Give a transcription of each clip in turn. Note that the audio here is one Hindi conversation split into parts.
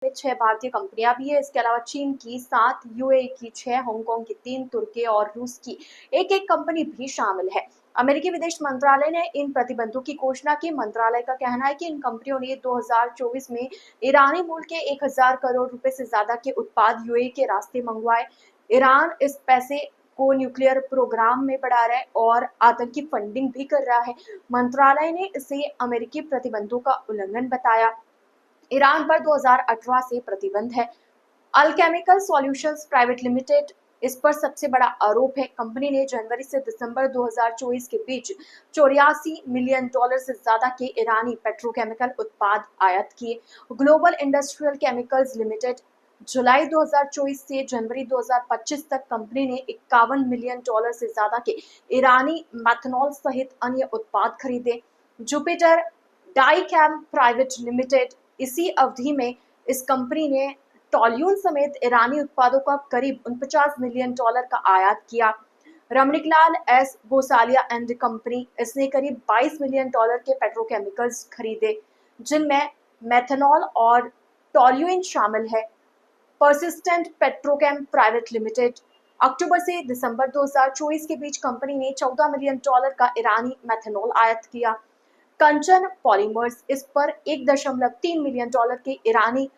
में 6 भारतीय कंपनियां भी है। इसके अलावा चीन की 7, यूएई की 6, हांगकांग की 3, तुर्की और रूस की एक कंपनी भी शामिल है। अमेरिकी विदेश मंत्रालय ने इन प्रतिबंधों की घोषणा की। मंत्रालय का कहना है कि इन कंपनियों ने 2024 में ईरानी मूल के 1000 करोड़ रुपए से ज्यादा के उत्पाद यूएई के रास्ते मंगवाए। ईरान इस पैसे को न्यूक्लियर प्रोग्राम में बढ़ा रहा है और आतंकी फंडिंग भी कर रहा है। मंत्रालय ने इसे अमेरिकी प्रतिबंधों का उल्लंघन बताया। ईरान पर 2018 से प्रतिबंध है। अल्केमिकल सॉल्यूशंस प्राइवेट लिमिटेड इस पर सबसे बड़ा आरोप है। कंपनी ने जनवरी से दिसंबर 2024 के बीच $84 मिलियन से ज्यादा के ईरानी पेट्रोकेमिकल उत्पाद आयात किए। ग्लोबल इंडस्ट्रियल केमिकल्स लिमिटेड जुलाई 2024 से जनवरी 2025 तक कंपनी ने $51 मिलियन से ज्यादा के ईरानी मेथनॉल सहित अन्य उत्पाद खरीदे। जुपिटर डाइकैम प्राइवेट लिमिटेड इसी अवधि में इस कंपनी ने टॉल्यून समेत ईरानी उत्पादों का करीब $49 मिलियन का आयात किया। Ramniklal S Gosalia and company इसने करीब $22 मिलियन के पेट्रोकेमिकल्स खरीदे, जिनमें मेथनॉल और टॉल्यूइन शामिल है। परसिस्टेंट पेट्रोकेम प्राइवेट लिमिटेड अक्टूबर से दिसंबर 2024 के बीच कंपनी ने $14 मिलियन का ईरानी मेथनॉल आयात किया। कंचन पॉलीमर्स इस पर 1.3 मिलियन के ईरानी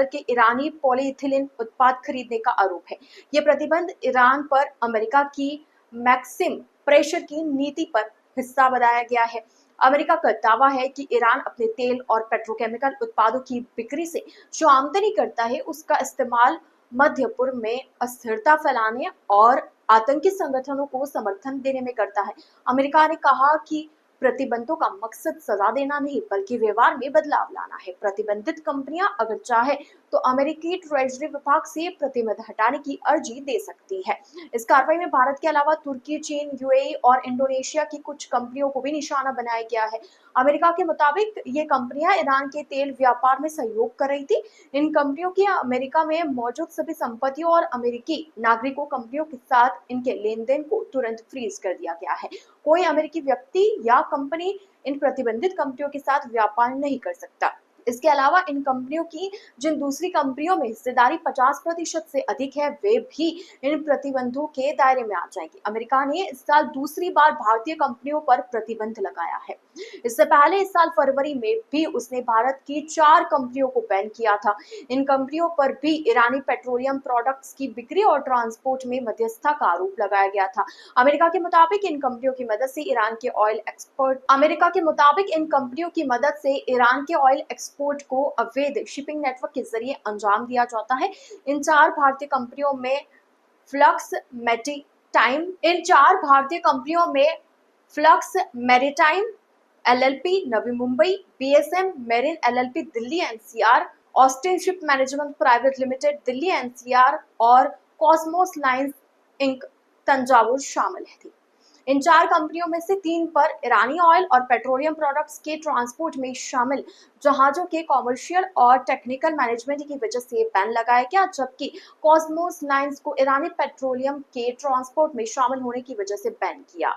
के ईरानी पॉलीइथिलीन उत्पाद खरीदने का आरोप है। यह प्रतिबंध ईरान पर अमेरिका की मैक्सिम प्रेशर की नीति पर हिस्सा बनाया गया है। अमेरिका का दावा है कि ईरान अपने तेल और पेट्रोकेमिकल उत्पादों की बिक्री से जो आमदनी करता है उसका इस्तेमाल मध्य पूर्व में अस्थिरता फैलाने और आतंकी संगठनों को समर्थन देने में करता है। अमेरिका ने कहा कि प्रतिबंधों का मकसद सजा देना नहीं बल्कि व्यवहार में बदलाव लाना है। प्रतिबंधित कंपनियां अगर चाहे तो अमेरिकी ट्रेजरी विभाग से प्रतिबंध हटाने की अर्जी दे सकती है। इस कार्रवाई में भारत के अलावा तुर्की, चीन, यूएई और इंडोनेशिया की कुछ कंपनियों को भी निशाना बनाया गया है। अमेरिका के मुताबिक ये कंपनियां ईरान के तेल व्यापार में सहयोग कर रही थी। इन कंपनियों की अमेरिका में मौजूद सभी संपत्तियों और अमेरिकी नागरिकों कंपनियों के साथ इनके लेन देन को तुरंत फ्रीज कर दिया गया है। कोई अमेरिकी व्यक्ति या कंपनी इन प्रतिबंधित कंपनियों के साथ व्यापार नहीं कर सकता। इसके अलावा इन कंपनियों की जिन दूसरी कंपनियों में हिस्सेदारी 50% से अधिक है वे भी इन प्रतिबंधों के दायरे में आ जाएंगी। अमेरिका ने इस साल दूसरी बार भारतीय कंपनियों पर प्रतिबंध लगाया है। इससे पहले इस साल फरवरी में भी उसने भारत की 4 कंपनियों को बैन किया था। इन कंपनियों पर भी ईरानी पेट्रोलियम प्रोडक्ट्स की बिक्री और ट्रांसपोर्ट में मध्यस्थता का आरोप लगाया गया था। अमेरिका के मुताबिक इन कंपनियों की मदद से ईरान के ऑयल एक्सपोर्ट को अवैध शिपिंग नेटवर्क के जरिए अंजाम दिया जाता है। इन चार भारतीय कंपनियों में Flux Maritime LLP Navi Mumbai, BSM Marine LLP Delhi NCR, Austin Ship Management Private Limited Delhi NCR और कॉस्मोस लाइंस इंक तंजावुर शामिल थी। इन 4 कंपनियों में से 3 पर ईरानी ऑयल और पेट्रोलियम प्रोडक्ट्स के ट्रांसपोर्ट में शामिल जहाजों के कॉमर्शियल और टेक्निकल मैनेजमेंट की वजह से बैन लगाया गया, जबकि कॉस्मोस लाइंस को ईरानी पेट्रोलियम के ट्रांसपोर्ट में शामिल होने की वजह से बैन किया।